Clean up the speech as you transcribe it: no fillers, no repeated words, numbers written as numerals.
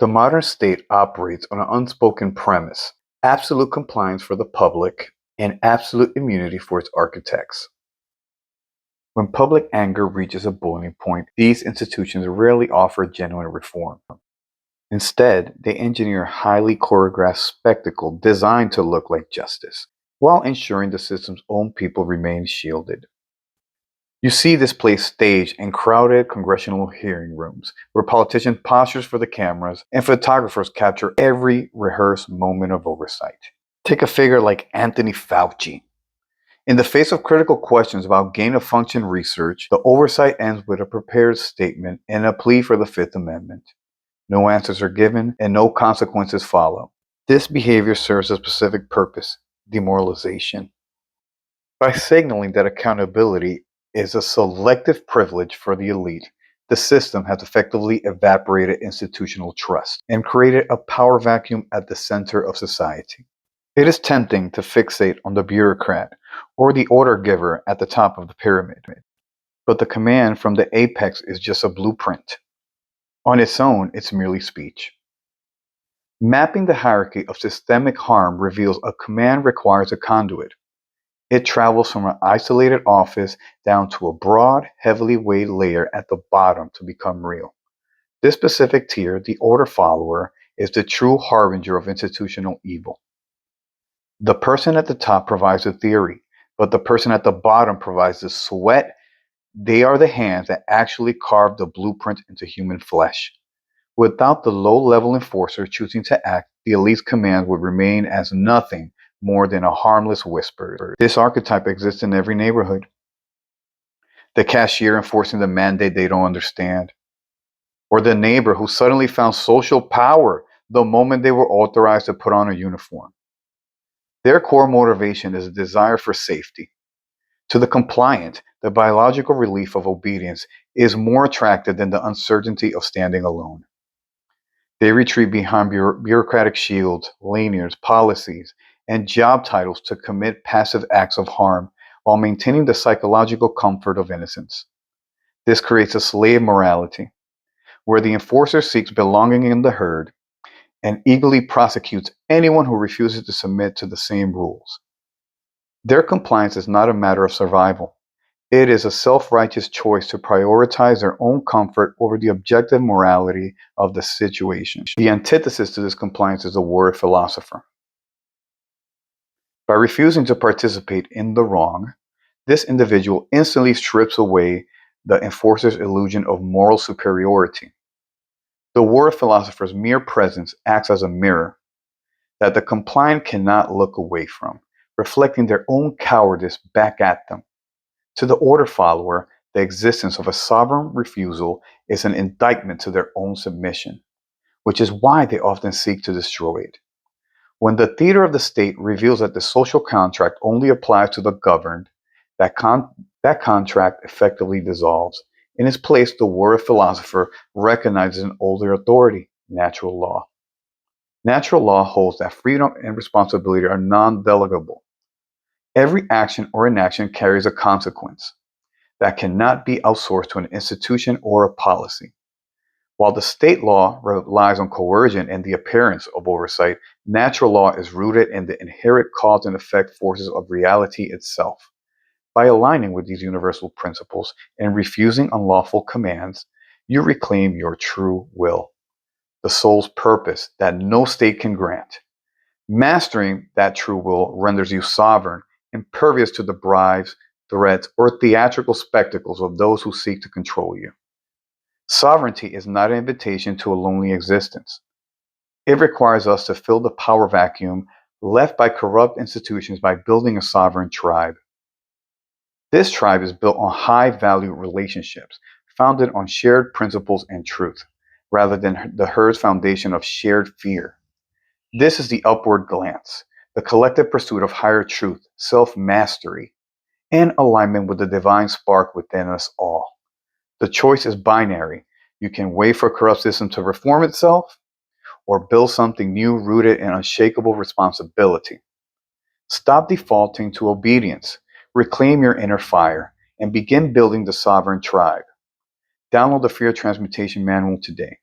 The modern state operates on an unspoken premise: absolute compliance for the public and absolute immunity for its architects. When public anger reaches a boiling point, these institutions rarely offer genuine reform. Instead, they engineer a highly choreographed spectacle designed to look like justice, while ensuring the system's own people remain shielded. You see this play staged in crowded congressional hearing rooms, where politicians posture for the cameras and photographers capture every rehearsed moment of oversight. Take a figure like Anthony Fauci. In the face of critical questions about gain-of-function research, the oversight ends with a prepared statement and a plea for the Fifth Amendment. No answers are given and no consequences follow. This behavior serves a specific purpose: demoralization. By signaling that accountability is a selective privilege for the elite, the system has effectively evaporated institutional trust and created a power vacuum at the center of society. It is tempting to fixate on the bureaucrat or the order giver at the top of the pyramid, but the command from the apex is just a blueprint. On its own, it's merely speech. Mapping the hierarchy of systemic harm reveals a command requires a conduit. It travels from an isolated office down to a broad, heavily weighted layer at the bottom to become real. This specific tier, the order follower, is the true harbinger of institutional evil. The person at the top provides the theory, but the person at the bottom provides the sweat. They are the hands that actually carve the blueprint into human flesh. Without the low-level enforcer choosing to act, the elite's command would remain as nothing more than a harmless whisper. This archetype exists in every neighborhood. The cashier enforcing the mandate they don't understand, or the neighbor who suddenly found social power the moment they were authorized to put on a uniform. Their core motivation is a desire for safety. To the compliant, the biological relief of obedience is more attractive than the uncertainty of standing alone. They retreat behind bureaucratic shields, lanyards, policies, and job titles to commit passive acts of harm while maintaining the psychological comfort of innocence. This creates a slave morality, where the enforcer seeks belonging in the herd and eagerly prosecutes anyone who refuses to submit to the same rules. Their compliance is not a matter of survival. It is a self-righteous choice to prioritize their own comfort over the objective morality of the situation. The antithesis to this compliance is the warrior philosopher. By refusing to participate in the wrong, this individual instantly strips away the enforcer's illusion of moral superiority. The warrior philosopher's mere presence acts as a mirror that the compliant cannot look away from, reflecting their own cowardice back at them. To the order follower, the existence of a sovereign refusal is an indictment to their own submission, which is why they often seek to destroy it. When the theater of the state reveals that the social contract only applies to the governed, that contract effectively dissolves. In its place, the warrior philosopher recognizes an older authority: natural law. Natural law holds that freedom and responsibility are non-delegable. Every action or inaction carries a consequence that cannot be outsourced to an institution or a policy. While the state law relies on coercion and the appearance of oversight, natural law is rooted in the inherent cause and effect forces of reality itself. By aligning with these universal principles and refusing unlawful commands, you reclaim your true will, the soul's purpose that no state can grant. Mastering that true will renders you sovereign, impervious to the bribes, threats, or theatrical spectacles of those who seek to control you. Sovereignty is not an invitation to a lonely existence. It requires us to fill the power vacuum left by corrupt institutions by building a sovereign tribe. This tribe is built on high-value relationships, founded on shared principles and truth, rather than the herd's foundation of shared fear. This is the upward glance, the collective pursuit of higher truth, self-mastery, and alignment with the divine spark within us all. The choice is binary. You can wait for a corrupt system to reform itself, or build something new rooted in unshakable responsibility. Stop defaulting to obedience, reclaim your inner fire, and begin building the sovereign tribe. Download the Fear Transmutation Manual today.